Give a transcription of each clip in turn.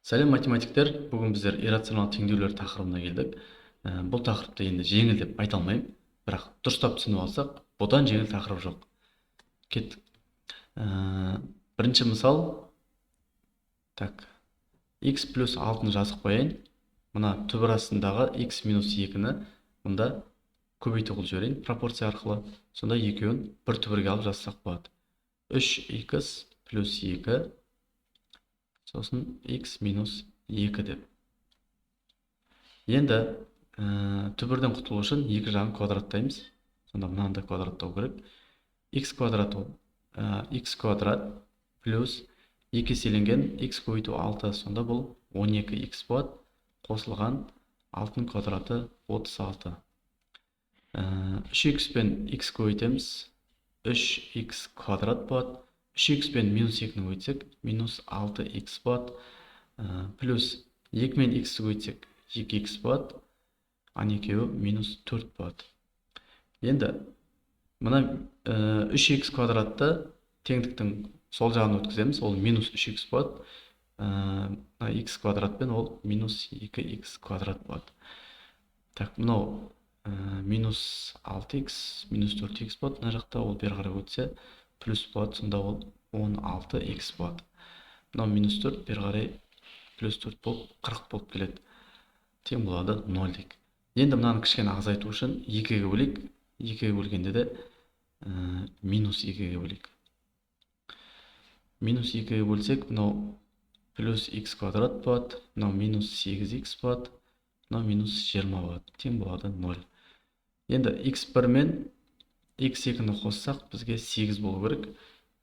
Сәлем математиктер, бүгін біздер иррационал теңдеулер тақырыбына келдік. Бұл тақырыпты енді жеңіл деп айта алмаймын, бірақ дұрыстап түсініп алсақ, бұдан жеңіл тақырып жоқ. Кеттік. Бірінші мысал, x плюс 6-ны жазып қояйын. Мына түбір астындағы x минус 2-ні мұнда көбейту қылып жіберейін пропорция арқылы. Сонда екеуін бір түбірге алып жазсақ болады. 3x плюс 2 сосын x минус 2 деп. Енді түбірден құтылу үшін екі жағын квадраттаймыз. Сонда мынаны квадраттау керек. X квадрат x квадрат плюс 2 еселенген x көбейту 6. Сонда бұл 12x болады. Қосылған 6-ның квадраты 36. 3x пен x көбейтеміз. 3x квадрат болады. 3x пен минус 2-ні көбейтсек, минус 6x болады. Плюс 2 мен x көбейтсек, 2x болады. Ан екеуі минус 4 болады. Енді мына 3x квадратты теңдіктің сол жағын өткіземіз. Ол минус 3x болады. X квадратпен ол минус 2x квадрат болады. Мынау минус 6x, минус 4x болады. Мына жақта ол бері қарай өтсе, плюс болады. Сонда ол 16x болады. Мынау минус 4 бері қарай плюс 4 болып 40 болып келеді. Тең болады 0 дейік. Енді мынаны кішкене азайту үшін 2-ге бөлейік. 2-ге бөлгенде де минус 2-ге бөлейік. Минус 2-ге бөлсек, мынау плюс x квадрат болады. Мынау минус 8x болады. Мынау минус 20 болады. Тең болады 0. Енді x1 мен x2-ні қоссақ, бізге 8 болу керек.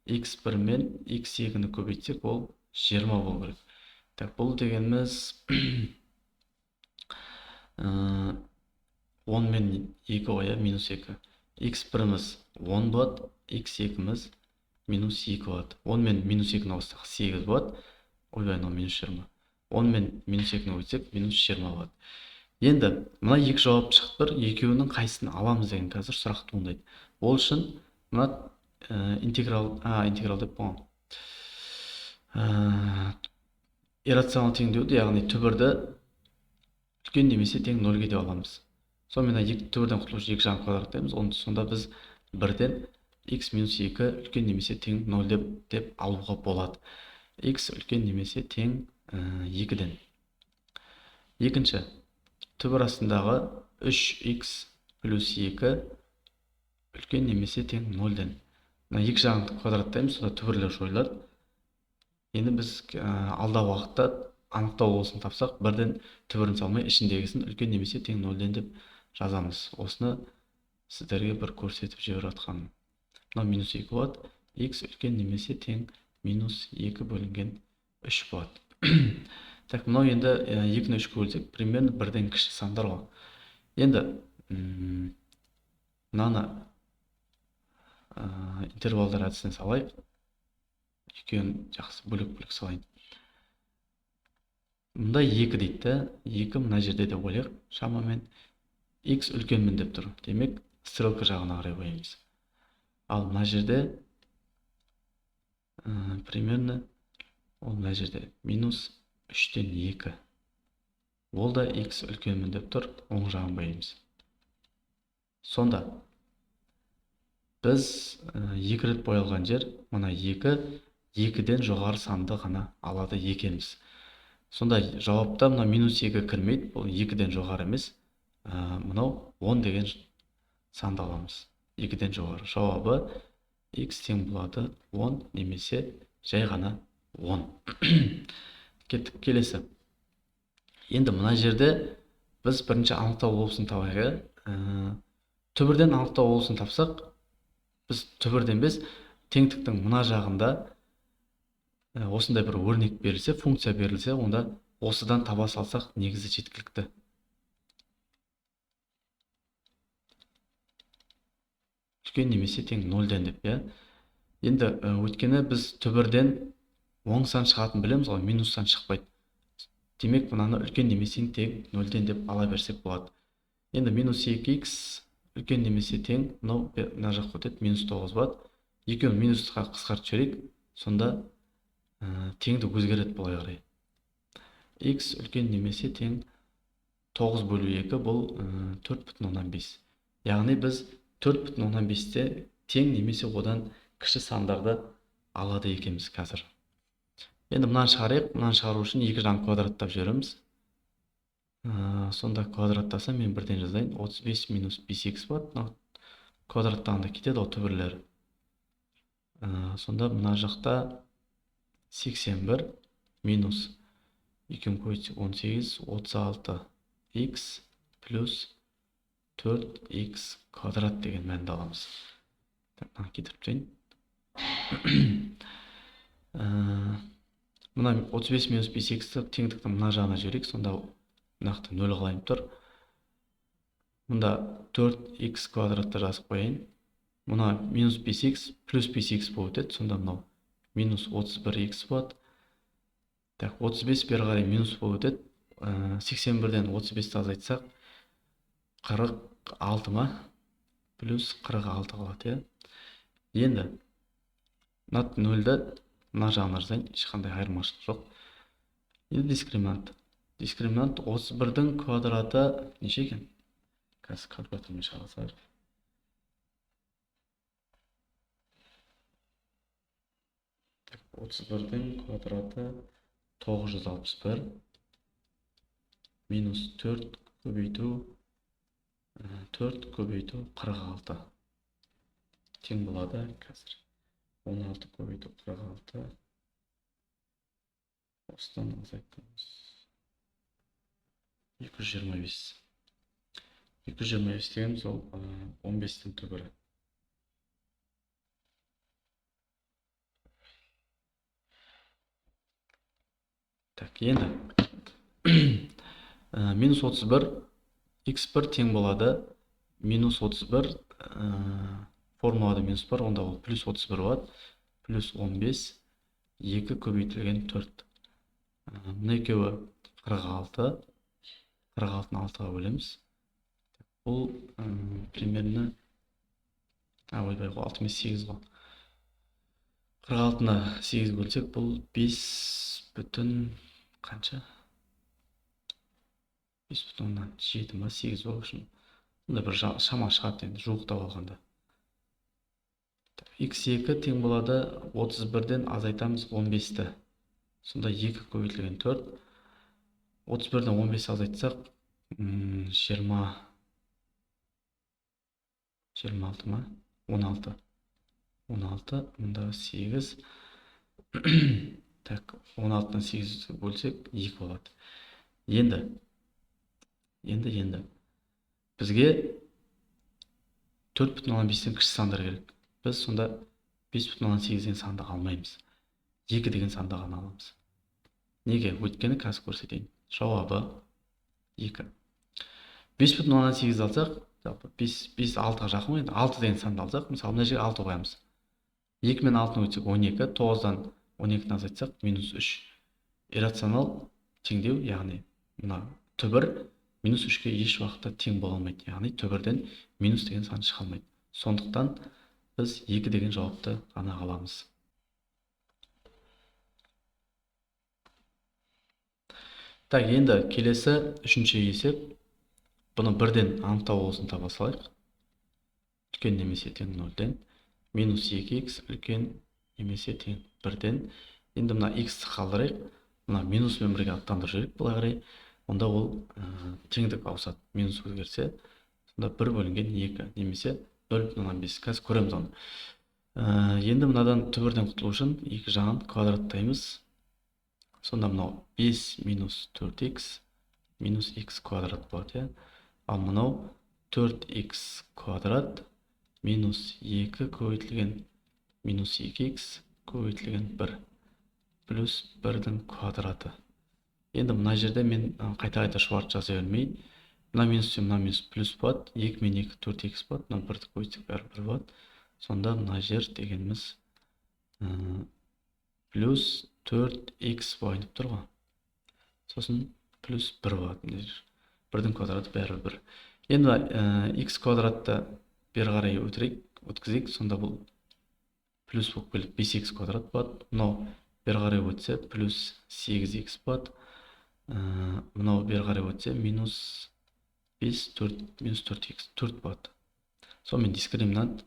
x1 мен x2-ні көбейтсек, ол 20 болу керек. Бұл дегеніміз 10 мен 2 қоя, минус 2. x1-іміз 10 болады, x2-іміз минус 2 болады. 10 мен минус 2-ні қоссақ 8 болады. Ойбай, минус 20. 10 мен минус 2-ні көбейтсек, минус 20 болады. Енді мына екі жауап шықты бір, екеуінің қайсысын аламыз деген қазір сұрақ туындайды. Ол үшін мына интеграл деп болған. Иррационал теңдеуді, яғни түбірді үлкен немесе тең 0-ге деп аламыз. Сонымен түбірден құтылу үшін екі жағын квадраттаймыз. Сонда біз бірден x минус 2 үлкен немесе тең 0 деп алуға болады. X үлкен немесе тең 2-ден. Екінші, түбір астындағы 3x плюс 2 үлкен немесе тең 0-ден. Екі жағын квадраттаймыз, сонда түбірлер жойылады. Енді біз алдағы уақытта анықтау болсын тапсақ, бірден түбірін салмай, ішіндегісін үлкен немесе тең 0-ден деп жазамыз. Осыны сіздерге бір көрсетіп жіберіп жатқаным. Мынау минус 2 болады. X үлкен немесе тең минус 2 бөлінген 3 болады. Мынау енді 2-ні 3-ке бөлсек, примерно бірден кіші сандар ғой. Енді мынаны интервалдар әдісіне салайық. Екеуін жақсы бөлек-бөлек салайын. Мұнда 2 дейді. 2 мына жерде де ойлайық. Шамамен x үлкенмін деп тұр. Демек, стрелка жағына қарай қоямыз. Ал мына жерде примерно ол мына жерде минус 3-тен 2. Ол да x үлкенмін деп тұр. Оң жағын қоямыз. Сонда біз 2 рет боялған жер, мына 2-ден жоғары санды ғана алады екенбіз. Сонда жауапта мына минус 2 кірмейді, бұл 2-ден жоғары емес. Мынау 10 деген санды аламыз. 2-ден жоғары. Жауабы x тең болады 10 немесе жай ғана 10. Кеттік келесі. Енді мына жерде біз бірінші анықтау болысын табайық. Түбірден анықтау болысын тапсақ, біз түбірден без теңдіктің мына жағында осындай бір өрнек берілсе, функция берілсе, онда осыдан таба салсақ негізі жеткілікті. Үлкен немесе тең 0-ден деп, Енді өткені біз түбірден оң сан шығатын білеміз ғой, минус сан шықпайды. Демек, мынаны үлкен немесе тең 0-ден деп ала берсек болады. Енді минус 2x үлкен немесе тең, мына жаққа өтеді, минус 9 болады. Екеуін минусқа қысқартып жіберейік. Сонда теңдік өзгереді былай қарай. x үлкен немесе тең 9 бөлу 2 бұл 4,5. Яғни біз 4,5-те тең немесе одан кіші сандарды алады екенбіз қазір. Енді мынаны шығарайық. Мынаны шығару үшін екі жағын квадраттап жібереміз. Сонда квадраттасам мен бірден жазайын. 35 минус 5x болады. Квадраттағанда кетеді ол түбірлері. Сонда мына жақта 81 минус 2 қойсақ 18, 36x плюс 4x квадрат деген мәнді аламыз. Мына кетіріп тейін. Мына 35 минус 5x теңдікті мына жағына жіберейік. Сонда нақты 0 қалайын тұр. Мұнда 4x квадратты жазып қойайын. Мұна минус 5x плюс 5x болып өтеді. Сонда мынау минус 31x болады. Так, 35 бері қарай минус болып өтеді. 81-ден 35-ті азайтсақ 46 ма? Плюс 46 қалады. Енді мына 0-ді мына жағына жазайын. Ешқандай айырмашылық жоқ. Енді дискриминант. Дискриминант 31-дің квадраты неше екен? Қазір калькулятормен шығарсақ. 31-дің квадраты 961 минус 4 көбейту 46 тең болады қазір. 16 көбейту 46 осыдан азайтамыз. 225. 225 деген сол 15-тің түбірі. Так, енді минус 31 x1 тең болады минус 31 формулада минус бар, онда ол плюс 31 болады. Плюс 15 2 көбейтілген 4. Мына екеуі 46. 46-ны 6-ға бөлеміз. Бұл примерно 6 емес 8 ғой. 46-ны 8 бөлсек бұл 5 бүтін қанша? 5 бүтін 7 ма 8 бол үшін. Бұнда бір шама шығады енді жуықтап алғанда. x2 тең болады 31-ден азайтамыз 15-ті. Сонда 2 көбейтілген 4. 31-ден 15 азайтсақ 26 ма? 16. 16, мұнда 8. Так, 16-дан 8 бөлсек 2 болады. Енді. Бізге 4,5-тен кіші сандар керек. Біз сонда 5,8 деген санды алмаймыз. 2 деген санды ғана аламыз. Неге? Өйткені қазір көрсетейін. Жауабы 2. 5,8 алсақ, 5 6-ға жақын ғой. 6 деген санды алсақ, мысалы мына жерге 6 қоямыз. 2 мен 6-ны өтсек 12, 9-дан 12-ні азайтсақ минус 3. Иррационал теңдеу, яғни мына түбір минус 3-ке еш уақытта тең бола алмайды. Яғни түбірден минус деген сан шыға алмайды. Сондықтан біз 2 деген жауапты ғана аламыз. Так, енді келесі үшінші есеп. Бұны бірден анықтау болсын таба салайық. Үлкен немесе тең 0-ден. Минус 2x үлкен немесе тең 1-ден. Енді мына x-ті қалдырайық. Мына минус мен бірге аттандырып жіберейік былай қарай. Онда ол теңдік ауысады. Минус өзгерсе, сонда 1 бөлінген 2 немесе 0,5. Қазір көреміз оны. Енді мынадан түбірден құтылу үшін екі жағын квадраттаймыз. Сонда мынау 5 минус 4x минус x квадрат болады. Ал мынау 4x квадрат минус 2 көбейтілген минус 2x көбейтілген 1 плюс 1-дің квадраты. Енді мына жерде мен қайта шварт жаза бермей, мына минус плюс болады. 2 мен 2 4x болады. Мына 1-ді көбейтсек бәрі 1 болады. Сонда мына жер дегеніміз плюс 4x болып тұр ғой. Сосын плюс 1 болады. 1-дің квадраты бәрі 1. Енді x квадратты бері қарай өткізейік. Сонда бұл плюс болып келіп 5x квадрат болады. Мынау бері қарай өтсе плюс 8x болады. мынау бері қарай өтсе минус 5, 4, минус 4х 4 болады. Сонымен дискриминант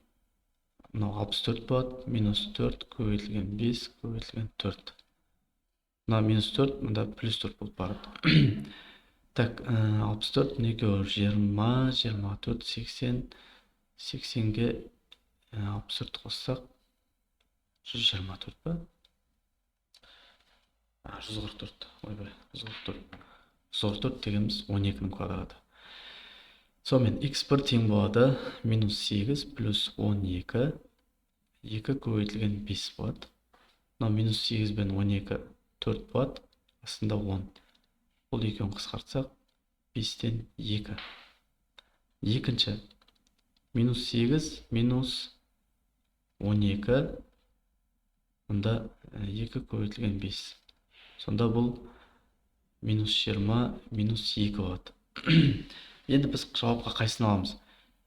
мынау 64 болады, минус 4 көбейтілген 5 көбейтілген 4. Мына минус 4, мында плюс 4 болып барады. Так, 64, не екеуі 20, 24, 80, 80-ге 64 қоссақ 124 па? 144, ойбай, 144. 144 дегеніміз 12-нің квадраты. Сонымен x1 тең болады минус 8 плюс 12, 2 көбейтілген 5 болады. Мына минус 8 бен 12 4 болады, астында 10. Бұл екеуін қысқартсақ 5-тен 2. Екінші минус 8 минус 12, мұнда 2 көбейтілген 5. Сонда бұл минус 20 минус 2 болады. Енді біз жауапқа қайсысын аламыз?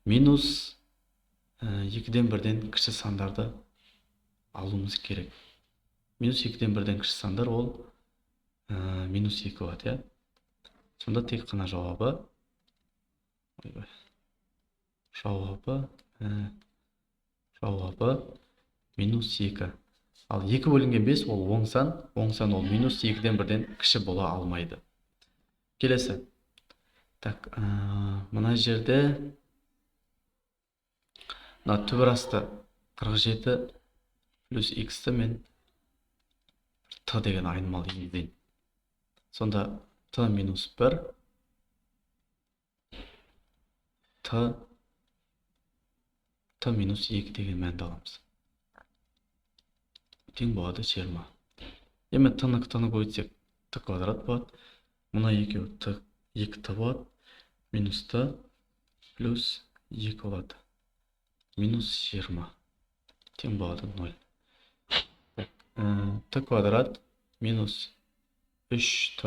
Минус 2-ден 1-ден кіші сандарды алуымыз керек. Минус 2-ден 1-ден кіші сандар ол минус 2 болады, я? Сонда тек қана жауабы минус 2. Ал 2 бөлінген 5 ол оң сан ол минус 2-ден 1-ден кіші бола алмайды. Келесі. Так, мына жерде мына түбір асты 47 плюс x-ті мен t деген айнымалы енгізейін. Сонда t минус 1 t минус 2 деген мәнді аламыз. Тең болады 20. Енді t-ны көбейтсек t квадрат болады. Мына екеуі 2t болады. Минус t плюс 2 болады. Минус 20. Тең болады 0. t квадрат минус 3t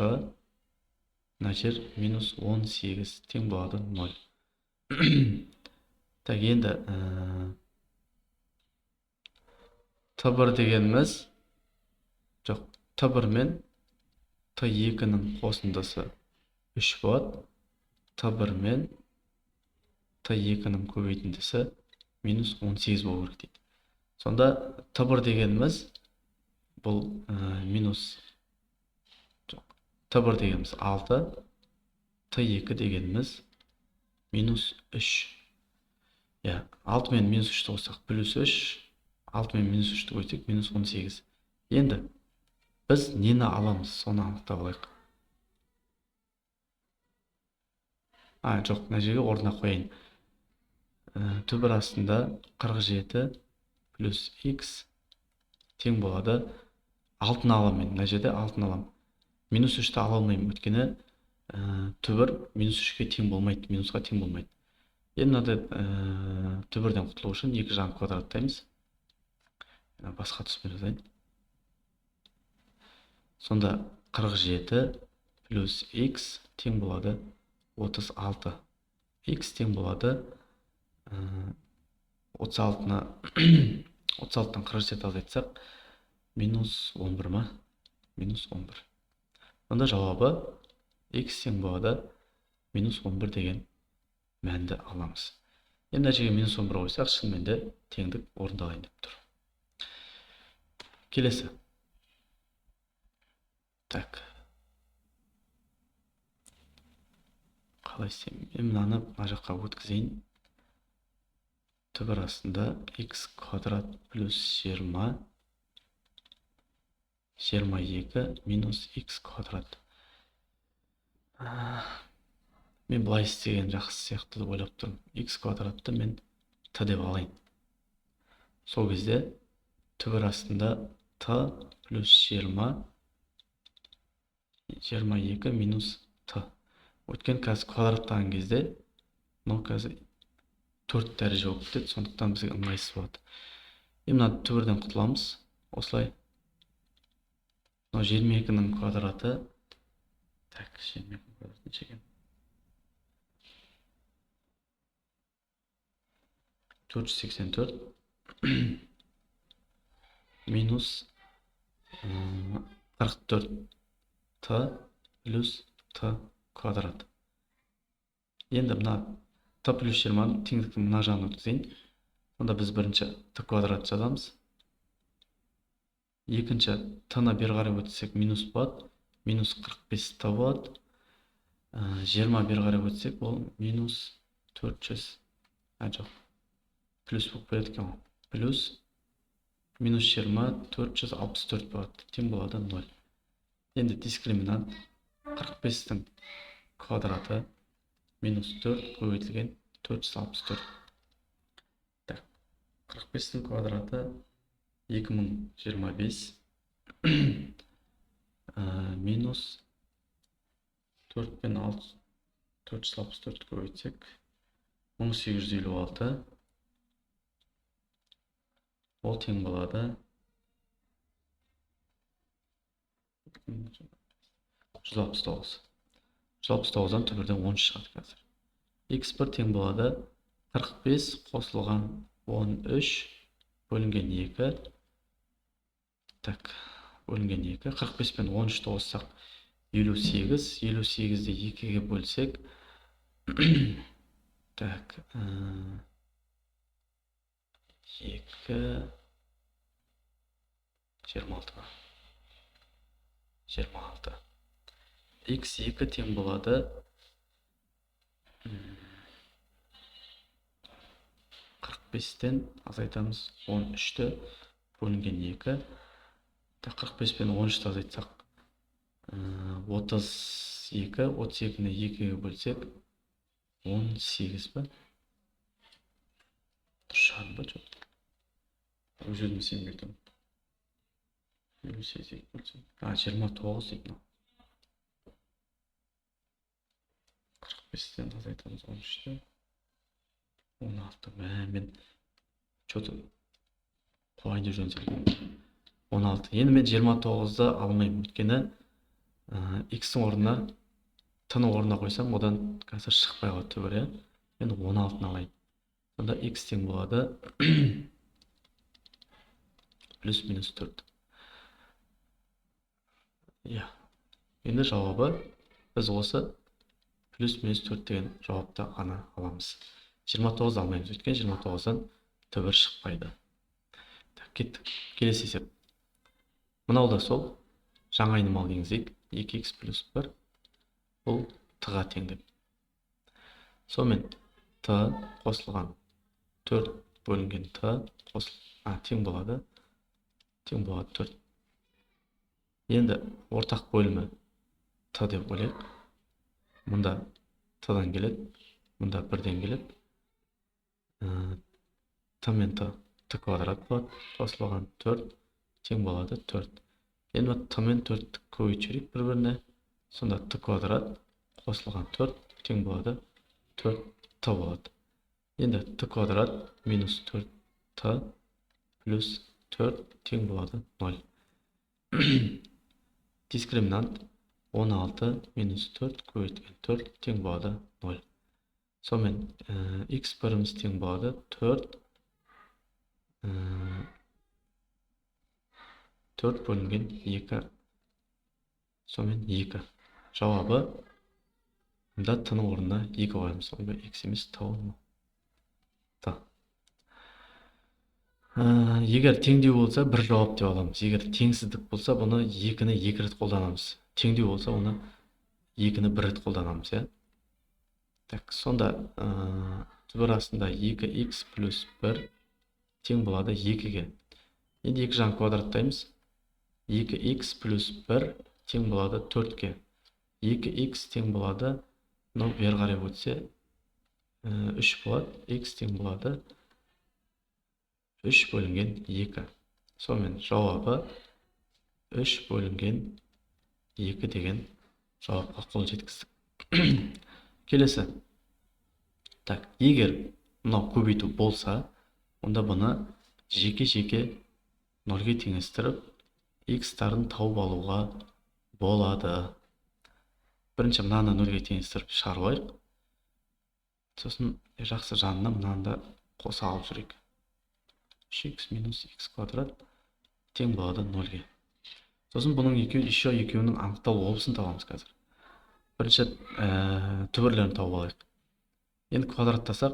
мына жер минус 18 тең болады 0. Так, енді t1 дегеніміз жоқ, t1 мен t2-нің қосындысы 3 болады. t1 мен t2-нің көбейтіндісі минус 18 болу керек дейді. Сонда t1 дегеніміз бұл минус жоқ, t1 дегеніміз 6, t2 дегеніміз минус 3. 6 мен минус 3-ті қоссақ плюс 3, 6 мен минус 3-ті қойсақ минус 18. Енді біз нені аламыз, соны анықтап алайық. Жоқ, мына жерге орнына қояйын. Түбір астында 47 плюс x тең болады. 6-ны алам мен, мына жерде 6-ны алам. Минус 3-ті ала алмаймын, өйткені түбір минус 3-ке тең болмайды, минусқа тең болмайды. Енді мынада түбірден құтылу үшін 2 жағын квадраттаймыз. Басқа түспен жазайын. Сонда 47 плюс x тең болады 36. X тең болады 36-ны 36-тан 47 азайтсақ минус 11 ма? Минус 11. Онда жауабы x тең болады минус 11 деген мәнді аламыз. Енді жерге минус 11 қойсақ, шынымен де теңдік орындалайын деп тұр. Келесі. Так. Қалай істеймін? Мен мынаны мына жаққа өткізейін. Түбір астында x квадрат плюс 20 22 минус x квадрат. Мен былай істеген жақсы сияқты деп ойлап тұрмын. X квадратты мен t деп алайын. Сол кезде түбір астында t плюс 20 22 минус t. Өткен қазір квадраттаған кезде мынау қазір 4 дәреже болып кетеді, сондықтан бізге ыңғайсыз болады. Мына түбірден құтыламыз. Осылай. Мынау 22-нің квадраты. Так, 22-нің квадраты неше екен? 484 минус 44 t плюс t квадрат. Енді мына t плюс 20-ның теңдіктің мына жағын өткізейін. Онда біз бірінші t квадрат жазамыз. Екінші t-ны бері қарай өтсек минус болады. Минус 45 t болады. 20 бері қарай өтсек ол минус 400. Жоқ. Плюс болып береді екен. Плюс минус 20 464 болады. Тең болады 0. Енді дискриминант 45-тің квадраты минус 4 көбейтілген 464. Так, 45-тің квадраты 2025 минус 4 пен 6 464 көбейтсек 1856. Ол тең болады 169. 169-дан түбірден 13 шығады қазір. X1 тең болады 45 қосылған 13 бөлінген 2. Так, бөлінген 2. 45 пен 13-ті қоссақ 58. 58-ді 2-ге бөлсек так, 2 26. 26. X2 тең болады 45-тен азайтамыз 13-ті бөлінген 2. 45 пен 13-ті азайтсақ 32. 32-ні 2-ге бөлсек 18 ба? Тұршан ба жоқ? Өзім сенбедім. 28 бөлсек. 29 дейді. 45-тен азайтамыз 13-ті. 16. Мен что-то қойды жөн селген. 16. Енді мен 29-ды алмаймын. Өйткені x-ің орнына t-ның орнына қойсам, одан қазір шықпай қалады түбір, иә? Мен 16-ны алайын. Сонда x тең болады плюс минус 4. Иә. Енді жауабы біз осы плюс минус 4 деген жауапты ғана аламыз. 29 алмаймыз, өйткені 29-дан түбір шықпайды. Так, кеттік. Келесі есеп. Мынау да сол. Жаңа айнымал енгізейік. 2x плюс 1 бұл t-ға тең деп. Сонымен t қосылған 4 бөлінген t тең болады. Тең болады 4. Енді ортақ бөлімі t деп ойлайық. Мұнда t-дан келеді, мұнда 1-ден келеді. T мен t квадрат болады. Қосылған 4 тең болады 4. Енді t мен 4-ті көбейтіп бір-біріне. Сонда t квадрат қосылған 4 тең болады 4t болады. Енді t квадрат минус 4t плюс 4 тең болады 0. Дискриминант 16 минус 4 көбейтілген 4 тең болады 0. Сонымен x1-іміз тең болады 4 бөлінген 2. Сонымен 2. Жауабы мұнда t-ның орнына 2 қоямыз. Ойбай, x емес t орнына. Егер теңдеу болса, бір жауап деп аламыз. Егер теңсіздік болса, бұны 2-ні 2 рет қолданамыз. Теңдеу болса, оны 2-ні 1 рет қолданамыз, иә? Так, сонда түбір астында 2x плюс 1 тең болады 2-ге. Енді 2 жағын квадраттаймыз. 2x плюс 1 тең болады 4-ге. 2x тең болады, мынау бері қарай өтсе 3 болады. X тең болады 3 бөлінген 2. Сонымен жауабы 3 бөлінген 2 деген жауапқа қол жеткіздік. Келесі. Так, егер мынау көбейту болса, онда бұны жеке-жеке 0-ге теңестіріп, x-тарын тауып алуға болады. Бірінші мынаны 0-ге теңестіріп шығарып. Сосын жақсы жанына мынаны қоса алып жүрейік. 3x минус x квадрат тең болады 0-ге. Сосын бұның еще екеуінің анықталу обысын табамыз қазір. бірінші түбірлерін тауып алайық. Енді квадраттасақ,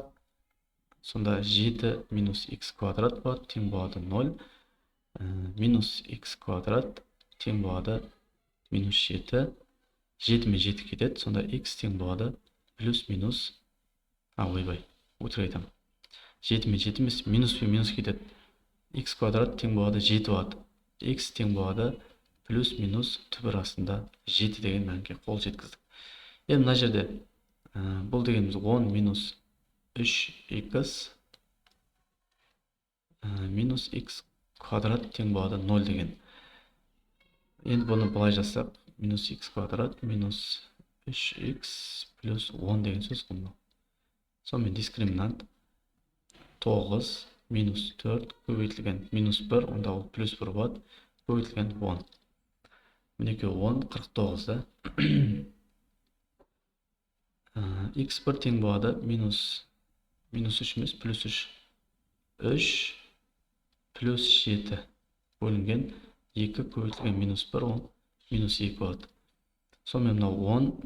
сонда 7 минус x квадрат болады, тең болады 0. Минус x квадрат тең болады минус 7. 7 мен 7 кетеді, сонда x тең болады плюс минус, ойбай, өтірік айтамын. 7 мен 7 емес, минус пен минус кетеді. X квадрат тең болады 7 болады. X тең болады плюс минус түбір астында 7 деген мәнге қол жеткіздік. Енді мына жерде бұл дегеніміз 10 минус 3x минус x квадрат тең болады 0 деген. Енді бұны былай жазсақ, минус x квадрат минус 3x плюс 10 деген сөз қылмау. Сонымен дискриминант 9 минус 4 көбейтілген минус 1, онда ол плюс 1 болады, көбейтілген 10. Мінеке 10, 49 да. x1 тең болады минус 3 емес, плюс 3. 3 плюс 7 бөлінген 2 көбейтілген минус 1, ол минус 2 болады. Сонымен мынау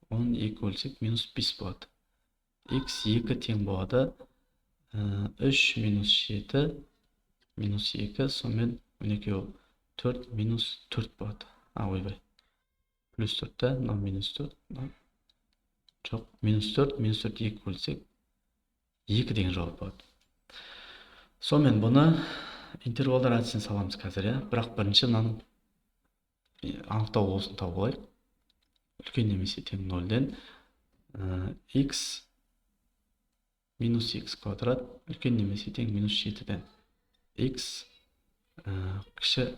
10 2 бөлсек минус 5 болады. x2 тең болады 3 минус 7 минус 2, сонымен мінеке 4 минус 4 болады. Ойбай. Плюс 4 да, мынау минус 4. Жоқ, минус 4 2 бөлсек 2 деген жауап болады. Сонымен бұны интервалдар әдісіне саламыз қазір, бірақ бірінші мынаның анықтау болсын тауып алайық. Үлкен немесе тең 0-ден x минус x квадрат үлкен немесе тең минус 7-ден x кіші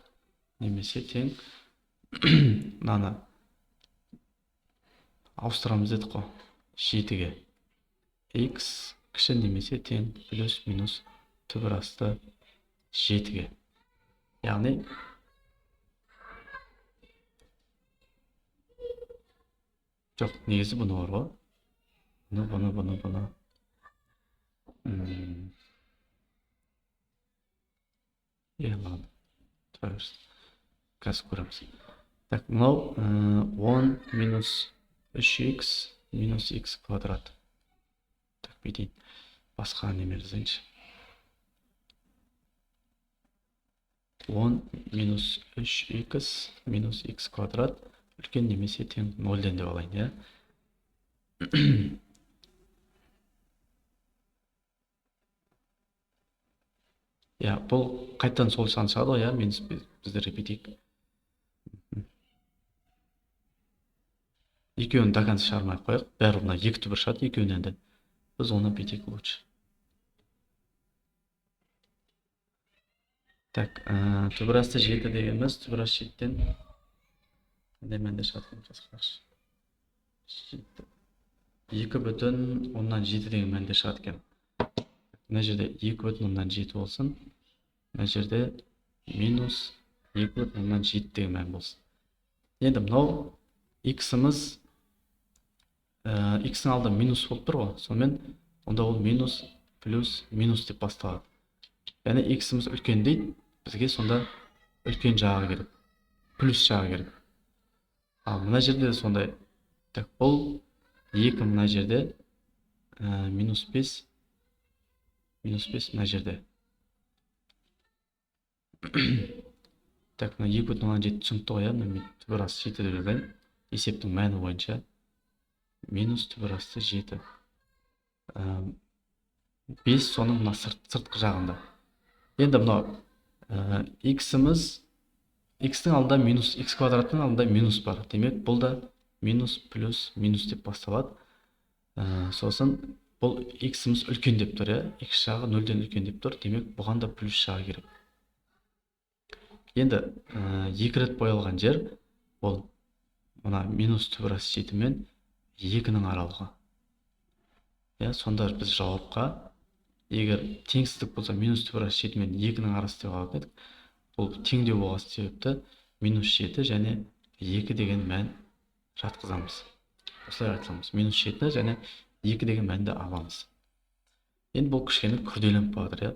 немесе тең мынаны ауыстырамыз дедік қой 7-ге. X кіші немесе тең плюс минус түбір асты 7-ге. Яғни жоқ, негізі бұны бар ғой. Бұны. Ладно. Қазір көреміз. Так, мынау 10 минус 3x минус x квадрат. Так, бейдейін. Басқа неме жазайыншы. 10 минус 3x минус x квадрат үлкен немесе тең 0-ден деп алайын, бұл қайттан сол сан шығады ғой, мен біздер репетейік. Екеуін до конца шығармай қояйық. Бәрі мына 2 түбір шығады екеуінен де. Біз оны бетейік лучше. Так, түбір асты 7 дегеніміз, түбір асты 7-ден мәнде шығады жазқаршы. 2,7 деген мәнде шығады екен. Мына жерде 2,7 болсын. Мына жерде минус 2,7 деген мән болсын. Енді мынау x-іміз x-ің алды минус болып тұр ғой, сонымен онда ол минус плюс минус деп басталады. Яғни x-іміз үлкен дейді, бізге сонда үлкен жағы керек, плюс жағы керек. Ал мына жерде де сондай. Так, бұл 2 мына жерде минус 5 мына жерде. Так, мына 2,7 түсінікті ғой, түбір асты 7 деп жазайын. Есептің мәні бойынша минус түбір асты 7. 5 соның мына сыртқы жағында. Енді мынау x-ің алдында минус, x квадраттың алдында минус бар. Демек, бұл да минус плюс минус деп басталады. Сосын бұл x-іміз үлкен деп тұр, x жағы 0-ден үлкен деп тұр. Демек, бұған да плюс жағы керек. Енді 2 рет боялған жер, ол мына минус түбір асты 7 мен 2-нің аралығы. Сонда біз жауапқа, егер теңсіздік болса, минус түбір асты 7 мен 2-нің арасы деп алатын едік. Бұл теңдеу болған себепті минус 7 және 2 деген мән жатқызамыз. Осылай айтсамыз, минус 7 және 2 деген мәнді аламыз. Енді бұл кішкене күрделеніп қалады.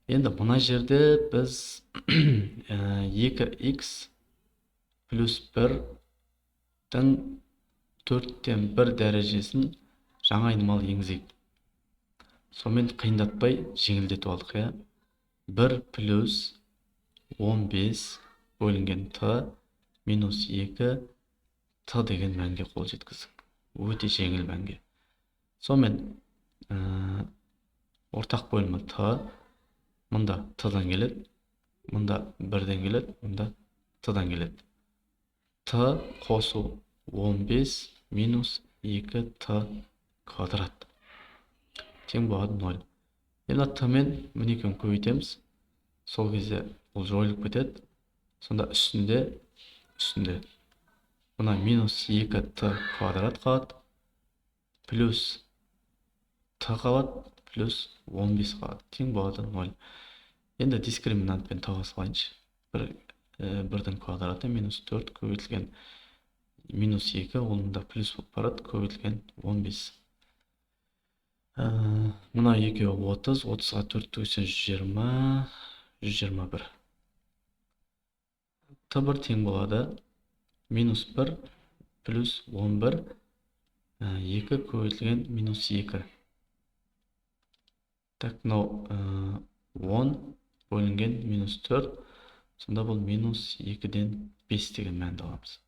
Енді мына жерде біз 2x плюс 1-дің 4-тен 1 дәрежесін жаңа айнымалы енгізейік. Сонымен қиындатпай жеңілдетіп алдық, иә. 1 плюс 15 бөлінген т минус 2 т деген мәнге қол жеткіздік. Өте жеңіл мәнге. Сонымен ортақ бөлімі т, мұнда т-дан келеді, мұнда 1-ден келеді, мұнда т-дан келеді. Т қосу 15 минус 2 т квадрат тең болады 0. Енді т-мен міне екеуін көбейтеміз. Сол кезде бұл жойылып кетеді. Сонда үстінде мына минус 2 т квадрат қалады, плюс т қалады, плюс 15 қалады, тең болады 0. Енді дискриминантпен таба салайыншы. 1-дің квадраты минус 4 көбейтілген минус 2, онында плюс болып барады, көбейтілген 15. Мына екеуі 30, 30-ға 4 төгсең 120, 121. Т1 тең болады минус 1 плюс 11, 2 көбейтілген минус 2. Так, мынау 10 бөлінген минус 4, сонда бұл минус 2-ден 5 деген мәнді аламыз.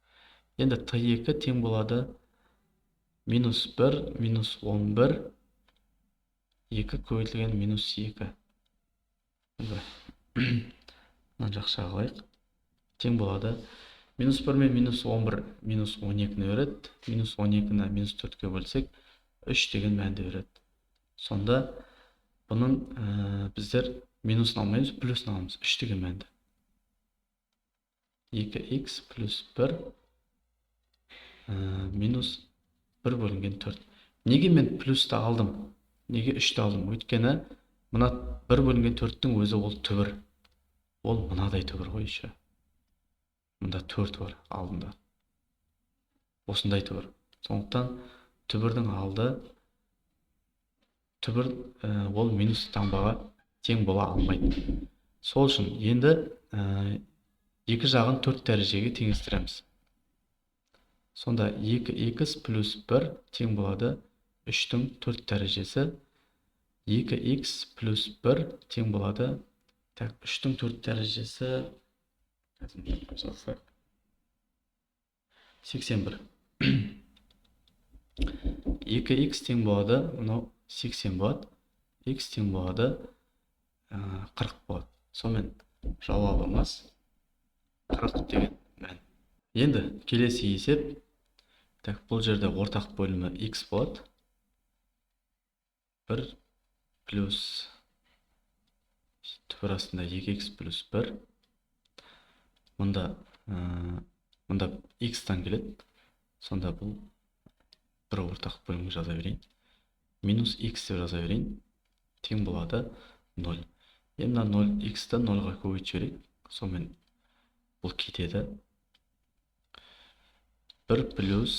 Енді т2 тең болады минус 1 минус 11, 2 көбейтілген минус 2. Мына жақша қалайық. Тең болады минус 1 мен минус 11 минус 12-ні береді. Минус 12-ні минус 4-ке бөлсек 3 деген мәнді береді. Сонда бұның біздер минусын алмаймыз, плюсын аламыз. 3 деген мәнді. 2х плюс 1 минус 1 бөлінген 4. Неге мен плюсті алдым? Неге 3-ті алдым? Өйткені мына 1 бөлінген 4-тің өзі ол түбір. Ол мынадай түбір ғой еще. Мұнда 4 бар алдында. Осындай түбір. Сондықтан түбірдің алды түбір ол минус таңбаға тең бола алмайды. Сол үшін енді екі жағын 4 дәрежеге теңестіреміз. Сонда 2х плюс 1 тең болады 3-тің 4 дәрежесі. 2х плюс 1 тең болады 3-тің 4 дәрежесі 81. 2х тең болады, мынау 80 болады. Х тең болады 40 болады. Сонымен жауабымыз 40 деген мән. Енді келесі есеп. Бұл жерде ортақ бөлімі х болады. 1 плюс түбір астында 2х плюс 1. Мұнда х-тан келеді. Сонда бұл бір ортақ бөлімі жаза берейін. Минус х деп жаза берейін. Тең болады 0. Енді 0х-ті 0-ға көбейтіп жіберейік. Сонымен бұл кетеді. 1 плюс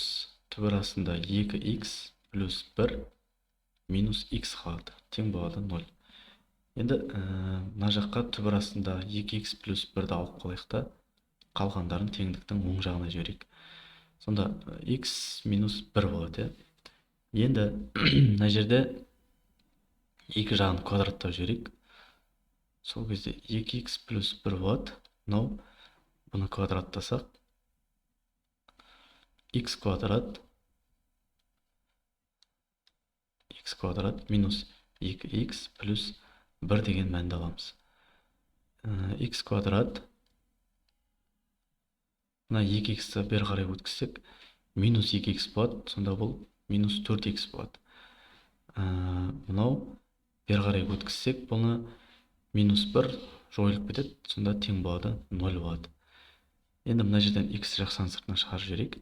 түбір астында 2х плюс 1 минус х қалады. Тең болады 0. Енді мына жаққа түбір астында 2х плюс 1-ді алып қалайық та, қалғандарын теңдіктің оң жағына жіберейік. Сонда х минус 1 болады. Енді мына жерде екі жағын квадраттап жіберейік. Сол кезде 2х плюс 1 болады. Мынау бұны квадраттасақ х квадрат минус 2х плюс 1 деген мәнді аламыз. Х квадрат, мына 2х-ті бер қарай өткізсек минус 2х болады. Сонда бұл минус 4х болады. Мынау бер қарай өткізсек бұны минус 1 жойылып кетеді. Сонда тең болады 0 болады. Енді мына жерден х жақсының сыртына шығарып жіберейік.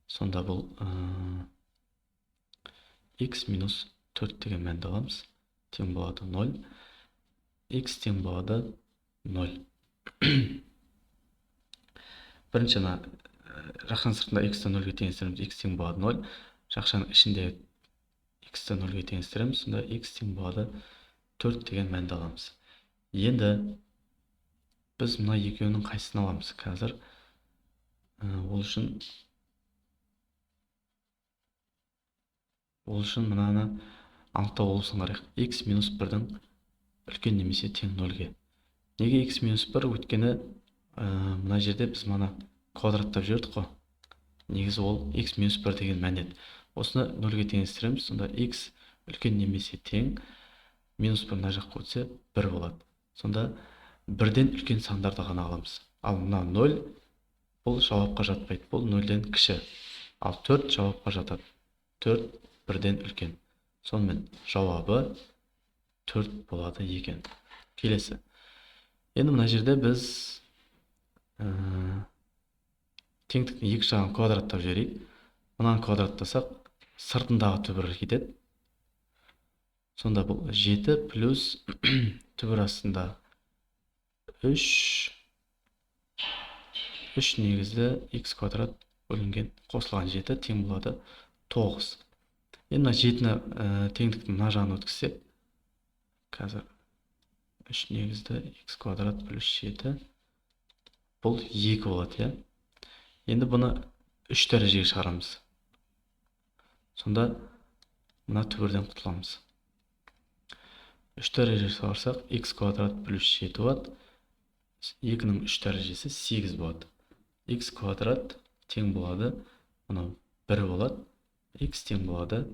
Сонда бұл х минус 4 деген мәнді аламыз. Тең болады 0. Х тең болады 0. Бірінші жақшаның сыртында х-ті 0-ге теңестіреміз. Х тең болады 0. Жақшаның ішінде х-ті 0-ге теңестіреміз. Сонда х тең болады 4 деген мәнді аламыз. Енді біз мына екеуінің қайсысын аламыз қазір? Ол үшін Ол үшін мынаны анықтау болсын керек. X минус 1-дің үлкен немесе тең 0-ге. Неге x минус 1? Өйткені мына жерде біз мана квадраттап жібердік қой. Негізі ол x минус 1 деген мән еді. Осыны 0-ге теңестіреміз. Сонда x үлкен немесе тең минус 1 мына жаққа өтсе 1 болады. Сонда 1-ден үлкен сандарды ғана аламыз. Ал мына 0 бұл жауапқа жатпайды. Бұл 0-ден кіші. Ал 4 жауапқа жатады. 4 1-ден үлкен. Сонымен жауабы 4 болады екен. Келесі. Енді мына жерде біз теңдіктің екі жағын квадраттап жіберейік. Мынаны квадраттасақ, сыртындағы түбір кетеді. Сонда бұл 7 плюс түбір астында 3 негізді x квадрат бөлінген қосылған 7 тең болады 9. Енді мына 7-ні теңдіктің мына жағына өткізсек, қазір 3 негізді x квадрат плюс 7 бұл 2 болады, я? Енді бұны 3 дәрежеге шығарамыз. Сонда мына түбірден құтыламыз. 3 дәрежеге шығарсақ, x квадрат плюс 7 болады. 2-ның 3 дәрежесі 8 болады. X квадрат тең болады, мынау 1 болады. X тең болады,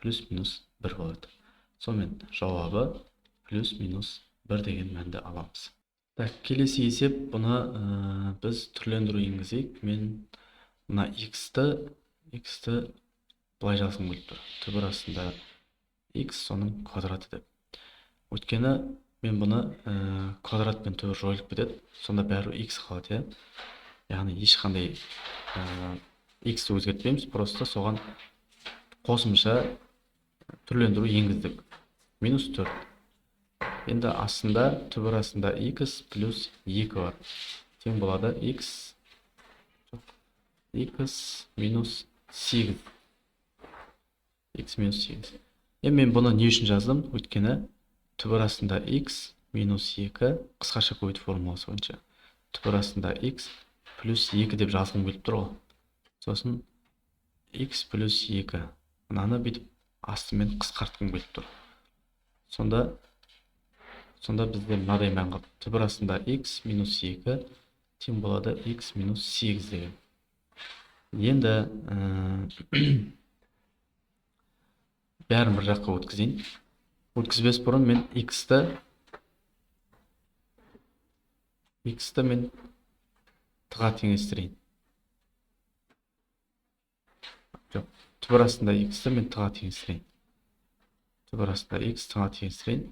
плюс минус 1 болады. Сонымен жауабы плюс минус 1 деген мәнді аламыз. Так, келесі есеп, бұны біз түрлендіру енгізейік. Мен мына x-ті былай жазғым келіп тұр. Түбір астында x соның квадраты деп. Өйткені мен бұны квадрат пен түбір жойылып кетеді. Сонда бәрі x қалады, яғни ешқандай x-ті өзгертпейміз, просто соған қосымша түрлендіру енгіздік. Минус 4. Енді астында, түбір астында x плюс 2 бар. Тең болады x минус 8. X минус 8. Енді мен бұны не үшін жаздым? Өйткені түбір астында x минус 2 қысқаша көбейту формуласы бойынша. Түбір астында x плюс 2 деп жазғым келіп тұр ғой. Сосын x плюс 2. Мынаны бүйтіп астымен қысқартқым келіп тұр. Сонда бізде мынадай мән қалды. Түбір астында x минус 2 тең болады x минус 8 деген. Енді бәрін бір жаққа өткізейін. Өткізбес бұрын мен x-ті мен т-ға теңестірейін. Жоқ, түбір астында x-ті мен т-ға теңестірейін. Түбір астында x т-ға теңестірейін.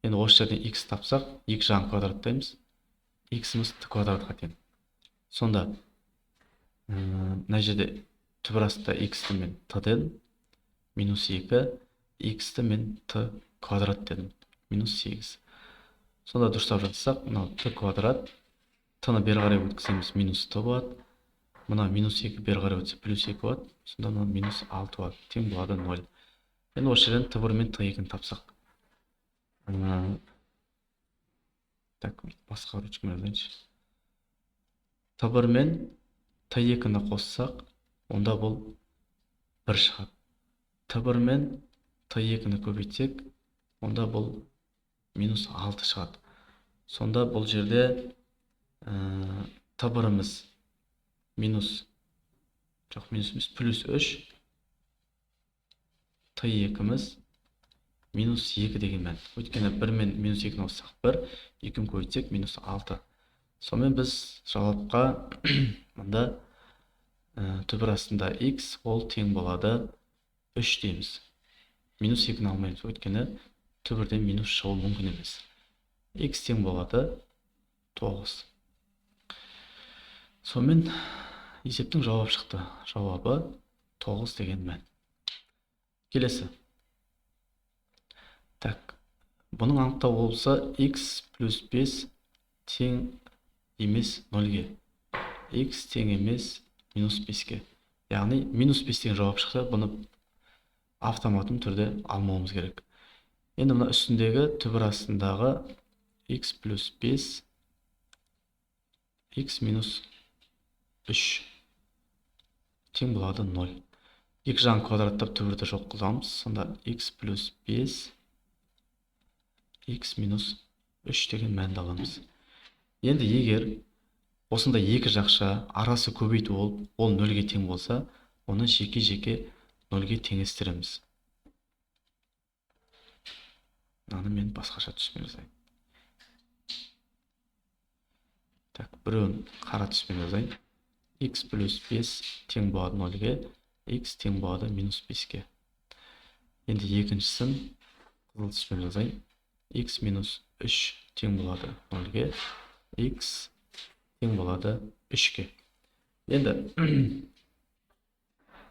Енді осы жерден x тапсақ, екі жағын квадраттаймыз. X-іміз т квадратқа тең. Сонда мына жерде түбір астында x-ті мен т дедім. Минус 2, x-ті мен т квадрат дедім. Минус 8. Сонда дұрыстап жатсақ, мынау т квадрат, т-ны бері қарай өткіземіз, минус т болады. Мына минус 2 бері қарай өтсе, плюс 2 болады. Сонда мына минус 6 болады. Тең болады 0. Енді осы жерден т1 мен т2-ні тапсақ. Так, басқа ручкамен жазайыншы. т1 мен т2-ні қоссақ, онда бұл 1 шығады. т1 мен т2-ні көбейтсек, онда бұл минус 6 шығады. Сонда бұл жерде т1-іміз минус, жоқ, минус емес, плюс 3, т2-іміз минус 2 деген мән. Өйткені 1 мен минус 2-ні қоссақ 1, 2-ні көбейтсек минус 6. Сонымен біз жауапқа мында түбір астында x ол тең болады 3 дейміз. Минус 2-ні алмаймыз, өйткені түбірден минус шығу мүмкін емес. X тең болады 9. Сонымен есептің жауап шықты. Жауабы 9 деген мән. Келесі. Так, бұның анықтау болса x плюс 5 тең емес 0-ге. X тең емес минус 5-ге. Яғни минус 5 деген жауап шықты. Бұны автоматым түрде алмауымыз керек. Енді мына үстіндегі түбір астындағы x плюс 5 x минус 3 тең болады 0. екі жағын квадраттап түбірді жоқ қыламыз. Сонда x плюс 5 x минус 3 деген мәнді аламыз. Енді егер осында екі жақша арасы көбейту болып, ол нөлге тең болса, оны жеке-жеке нөлге теңестіреміз. Мынаны мен басқаша түспен жазайын. Так, біреуін қара түспен жазайын. X плюс 5 тең болады 0-ге, x тең болады минус 5-ге. Енді екіншісін қызыл түспен жазайын. X минус 3 тең болады 0-ге, x тең болады 3-ге. Енді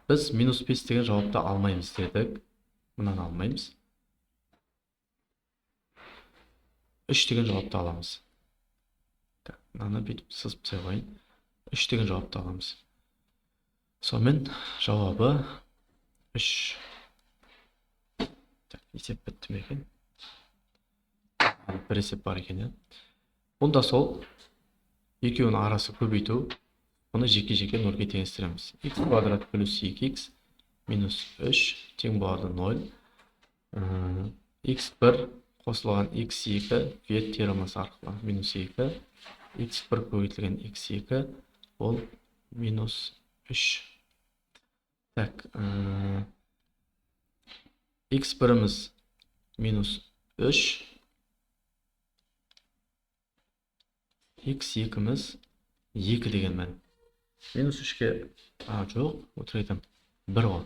біз минус 5 деген жауапты алмаймыз дедік. Мұнан алмаймыз. 3 деген жауапты аламыз. Мынаны бүйтіп сызып тізе қойын. 3 деген жауапты аламыз. Сонымен жауабы 3. Есеп бітті ме екен? Бір есеп бар екен. Бұнда сол екеуінің арасы көбейту. Оны жеке-жеке 0-ге теңестіреміз. X квадрат плюс 2x минус 3 тең болады 0. x1 қосылған x2 вет теоремасы арқылы минус 2. x1 көбейтілген x2 ол минус 3. Так, x1-іміз минус 3. x2-іміз 2 деген мән. Минус 3-ке, жоқ, өтіретін 1 ғой.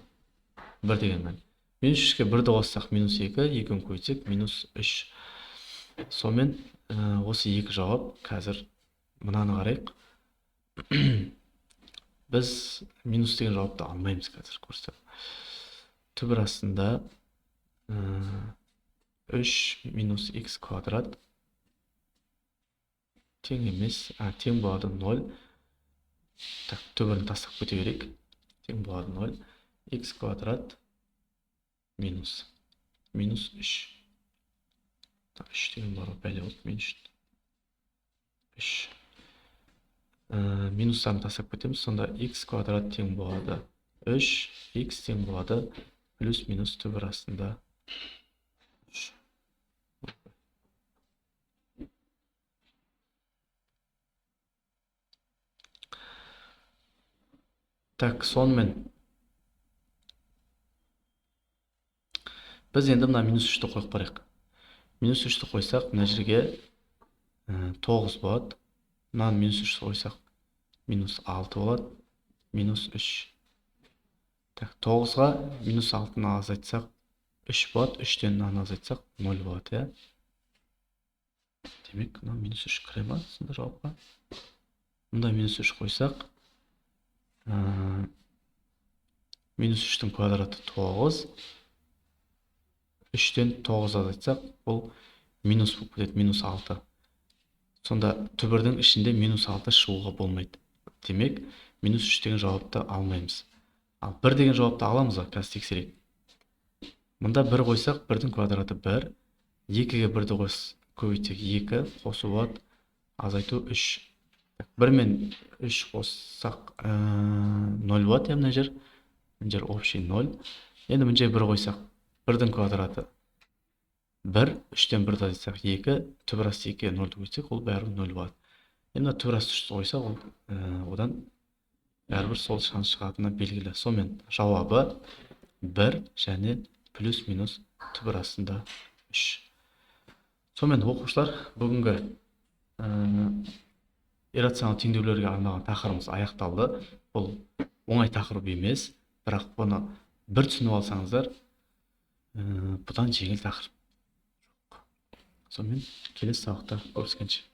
1 деген мән. Минус 3-ке 1-ді қоссақ минус 2, 2-ін көйтсек минус 3. Сонымен осы екі жауап қазір мынаны қарайық. Біз минус деген жауапты алмаймыз қазір көрсетіп. Түбір астында 3 минус x квадрат тең емес, тең болады 0. Так, түбірін тастап кете берейік. Тең болады 0. x квадрат минус 3. 3 деген бар, бәле болып, минус 3. Минустарын тастап кетеміз, сонда x квадрат тең болады 3, x тең болады плюс минус түбір астында 3. Так, сонымен біз енді мына минус 3-ті қойып барайық. Минус 3-ті қойсақ, мына жерге 9 болады. Мынаны минус 3 қойсақ, минус 6 болады, минус 3. Так, 9-ға минус 6-ны азайтсақ, 3 болады, 3-тен мынаны азайтсақ, 0 болады, иә. Демек, мына минус 3 кіре ма, сонда жауапқа? Мұнда минус 3 қойсақ, минус 3-тің квадраты 9. 3-тен 9 азайтсақ, бұл минус болып кетеді, минус 6. Сонда түбірдің ішінде минус 6 шығуға болмайды. Демек, минус 3 деген жауапты алмаймыз. Ал 1 деген жауапты аламыз, қазір тексерейік. Мұнда 1 қойсақ, 1-дің квадраты 1. 2-ге 1-ді көбейтсек 2, қосу болады, азайту 3. 1 мен 3 қоссақ 0 болады, мына жер. Мына жер общий 0. Енді мына жер 1 қойсақ, 1-дің квадраты 1, 3-тен 1-ді азайтсақ 2, түбір асты 2-ге 0-ді көйтсек, ол бәрібір 0 болады. Енді түбір асты 3-ті қойсақ, одан бәрібір сол шанс шығатыны белгілі. Сонымен жауабы 1 және плюс минус түбір астында 3. Сонымен оқушылар, бүгінгі иррационал теңдеулерге арналған тақырыбымыз аяқталды. Бұл оңай тақырып емес, бірақ бұны бір түсініп алсаңыздар, бұдан жеңіл тақырып. Сонымен келесі сабақта көріскенше.